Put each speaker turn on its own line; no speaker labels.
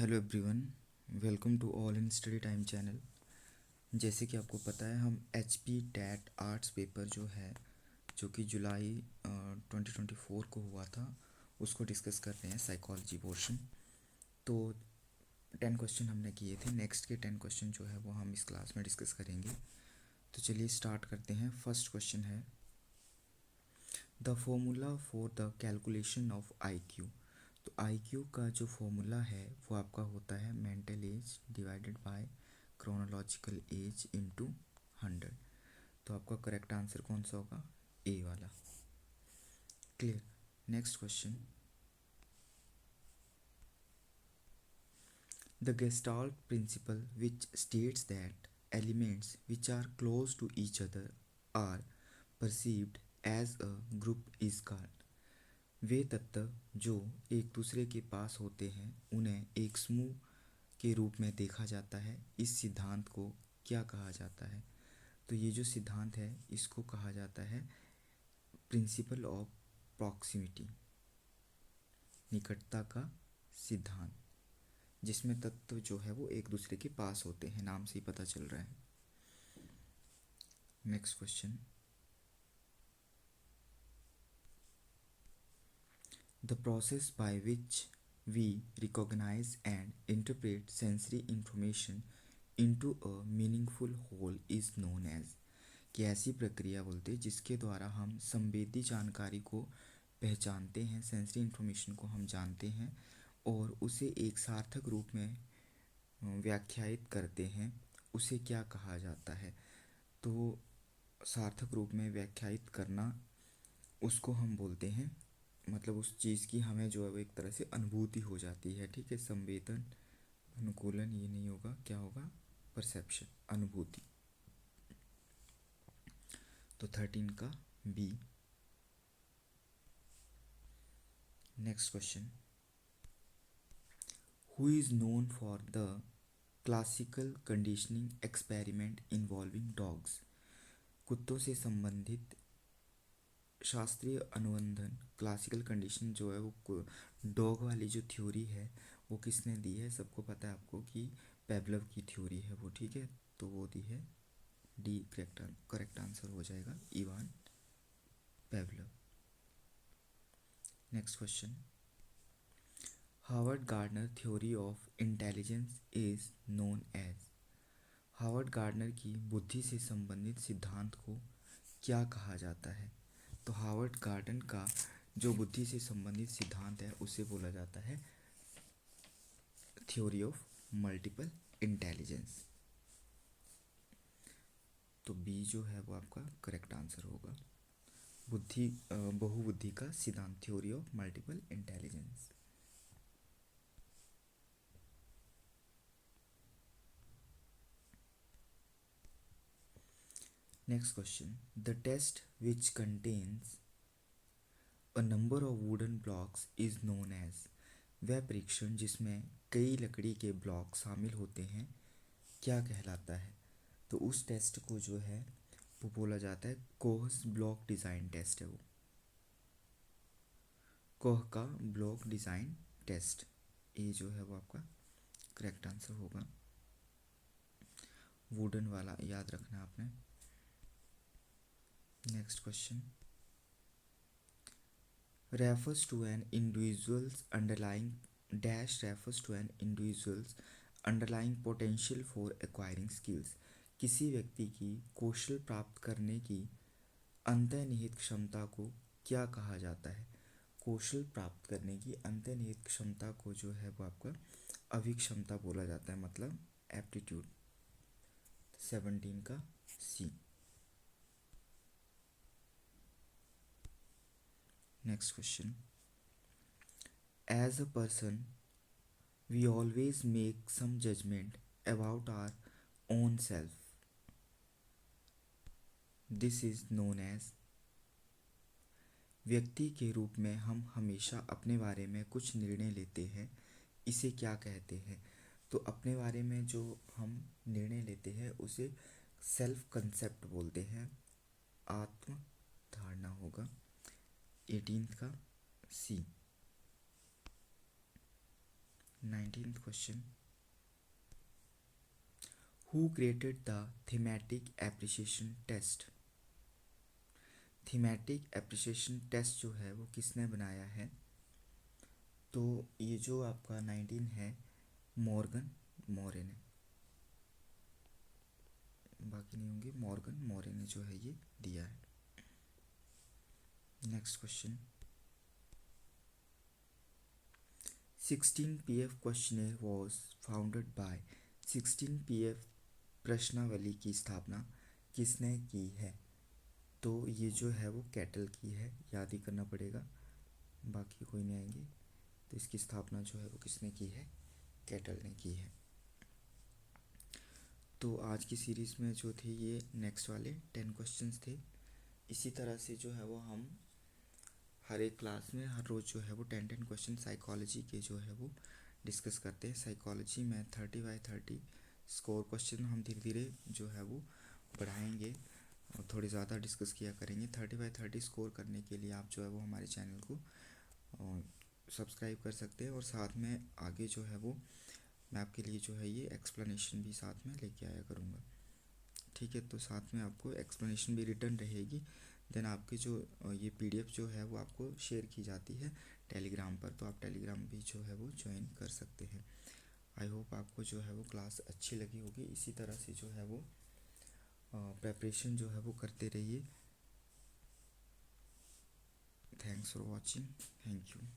Hello everyone, welcome to all in study time channel. जैसे कि आपको पता है, हम H P TET arts paper जो है, जो कि जुलाई 2024 को हुआ था, उसको डिस्कस कर रहे हैं, साइकोलॉजी पोर्शन। तो 10 क्वेश्चन हमने किए थे। नेक्स्ट के 10 क्वेश्चन जो है वो हम इस क्लास में डिस्कस करेंगे। तो चलिए स्टार्ट करते हैं। फर्स्ट क्वेश्चन है, the formula for the calculation of I Q. तो आई क्यू का जो फॉर्मूला है वो आपका होता है mental as divided by chronological age into 100। तो आपका करेक्ट आंसर कौन सा होगा? ए वाला। Clear. Next question, the gestalt principle which states that elements which are close to each other are perceived as a group is called. वे तत्व जो एक दूसरे के पास होते हैं उन्हें एक समूह के रूप में देखा जाता है। इस सिद्धांत को क्या कहा जाता है? तो ये जो सिद्धांत है इसको कहा जाता है प्रिंसिपल ऑफ प्रॉक्सिमिटी, निकटता का सिद्धांत, जिसमें तत्व जो है वो एक दूसरे के पास होते हैं, नाम से ही पता चल रहा है। Next question, the process by which we recognize and interpret sensory information into a meaningful whole is known as। कि ऐसी प्रक्रिया बोलते हैं जिसके द्वारा हम संवेदी जानकारी को पहचानते हैं, सेंसरी इंफॉर्मेशन को हम जानते हैं और उसे एक सार्थक रूप में व्याख्यायित करते हैं, उसे क्या कहा जाता है? तो सार्थक रूप में व्याख्यायित करना, उसको हम बोलते हैं, मतलब उस चीज़ की हमें जो है वो एक तरह से अनुभूति हो जाती है। ठीक है, संवेदन अनुकूलन ये नहीं होगा, क्या होगा? परसेप्शन, अनुभूति। तो 13 का B. Next question, who is known for the classical conditioning experiment involving dogs. कुत्तों से संबंधित शास्त्रीय अनुबंधन, क्लासिकल कंडीशन जो है वो डॉग वाली जो थ्योरी है वो किसने दी है? सबको पता है आपको कि पेवलव की थ्योरी है वो। ठीक है, तो वो दी है डी। करेक्ट आंसर हो जाएगा Ivan Pavlov. Next question, Howard Gardner theory of intelligence is known as. Howard Gardner की बुद्धि से संबंधित सिद्धांत को क्या कहा जाता है? तो हार्वर्ड गार्डन का जो बुद्धि से संबंधित सिद्धांत है उसे बोला जाता है थ्योरी ऑफ मल्टीपल इंटेलिजेंस। तो बी जो है वो आपका करेक्ट आंसर होगा, बुद्धि बहुबुद्धि का सिद्धांत, theory of multiple intelligence. Next question, the test which contains a number of wooden blocks is known as. वह परीक्षण जिसमें कई लकड़ी के ब्लॉक शामिल होते हैं क्या कहलाता है? तो उस टेस्ट को जो है वो बोला जाता है कोहस ब्लॉक डिज़ाइन टेस्ट है वो। कोह का ब्लॉक डिज़ाइन टेस्ट, ये जो है वो आपका करेक्ट आंसर होगा। वुडन वाला याद रखना आपने। Next question, refers to an individual's underlying dash refers to an individual's underlying potential for acquiring skills। किसी व्यक्ति की कौशल प्राप्त करने की अंतर्निहित क्षमता को क्या कहा जाता है? कौशल प्राप्त करने की अंतर्निहित क्षमता को जो है वो आपका अभिक्षमता बोला जाता है, मतलब एप्टीट्यूड। 17 का C. Next question, as a person we always make some judgment about our own self. This is known as। व्यक्ति के रूप में हम हमेशा अपने बारे में कुछ निर्णय लेते हैं, इसे क्या कहते हैं? तो अपने बारे में जो हम निर्णय लेते हैं उसे सेल्फ कंसेप्ट बोलते हैं, आत्म धारणा होगा। 18 का C. 19th question, who created the thematic appreciation test. Thematic appreciation test जो है वो किसने बनाया है? तो ये जो आपका 19 है, मॉर्गन मोरे ने, बाकी नहीं होंगे, मॉर्गन मोरे ने जो है ये दिया है। Next question, 16 PF questionnaire was founded by. 16 PF प्रश्नावली की स्थापना किसने की है? तो ये जो है वो कैटल की है, याद ही करना पड़ेगा, बाकी कोई नहीं आएंगे। तो इसकी स्थापना जो है वो किसने की है? कैटल ने की है। तो आज की सीरीज़ में जो थे ये नेक्स्ट वाले 10 क्वेश्चंस थे। इसी तरह से जो है वो हम हर एक क्लास में हर रोज़ जो है वो 10 क्वेश्चन साइकोलॉजी के जो है वो डिस्कस करते हैं। साइकोलॉजी में 30/30 स्कोर क्वेश्चन हम धीरे धीरे जो है वो बढ़ाएंगे और थोड़े ज़्यादा डिस्कस किया करेंगे। 30/30 स्कोर करने के लिए आप जो है वो हमारे चैनल को सब्सक्राइब कर सकते हैं और साथ में आगे जो है वो मैं आपके लिए जो है ये एक्सप्लेनेशन भी साथ में लेके आया करूँगा। ठीक है, तो साथ में आपको एक्सप्लेनेशन भी रिटर्न रहेगी। देन आपकी जो ये PDF जो है वो आपको शेयर की जाती है टेलीग्राम पर, तो आप टेलीग्राम भी जो है वो ज्वाइन कर सकते हैं। आई होप आपको जो है वो क्लास अच्छी लगी होगी। इसी तरह से जो है वो प्रेपरेशन जो है वो करते रहिए। Thanks for watching, thank you.